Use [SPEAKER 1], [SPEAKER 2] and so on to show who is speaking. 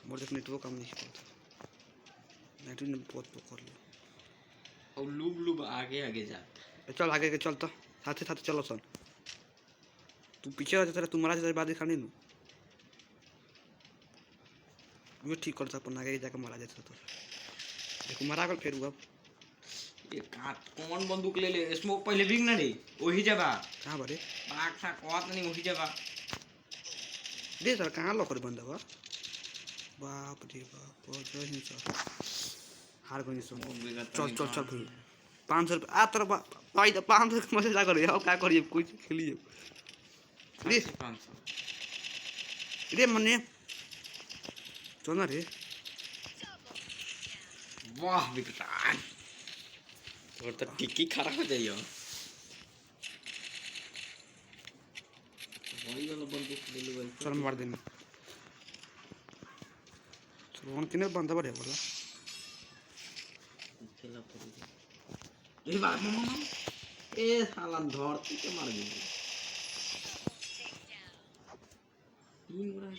[SPEAKER 1] मोर देख नेटवर्क काम नहीं करता नेटवर्क ने बहुत पकड़ लिया
[SPEAKER 2] और लूब लूब आगे आगे जा
[SPEAKER 1] चल आगे के चल तो साथे साथे चलो सन तू पीछे आ तेरा तुम्हारा से बात दिखानी नु मैं ठीक करता अपन आगे जाके मारा जाता तो देखो मारा कर फिर हुआ
[SPEAKER 2] ये काट कौन बंदूक ले ले स्मोक पहले बिग ना रे वही जबा
[SPEAKER 1] कहां बारे
[SPEAKER 2] बाग सा कहत नहीं वही जबा
[SPEAKER 1] दे सर कहां लॉकर बंद बा बाप रे बाप जय हिंद सर हार गई सो चल चल चल भाई 500 रुपया आ तेरा भाई तो 500 मजे जा कर यार क्या करिए कोई खेलिए रे
[SPEAKER 2] 500
[SPEAKER 1] रे मने चल ना रे
[SPEAKER 2] वाह विकटान और तो टिक्की खराब हो जाइयो वही वाला बंदूक ले ले
[SPEAKER 1] चल मार देना चल वन किने बंदा बड़े बोला
[SPEAKER 2] खेला पड़ी ए बाप मामा ए साला धरती के मार दी तीन उड़ा है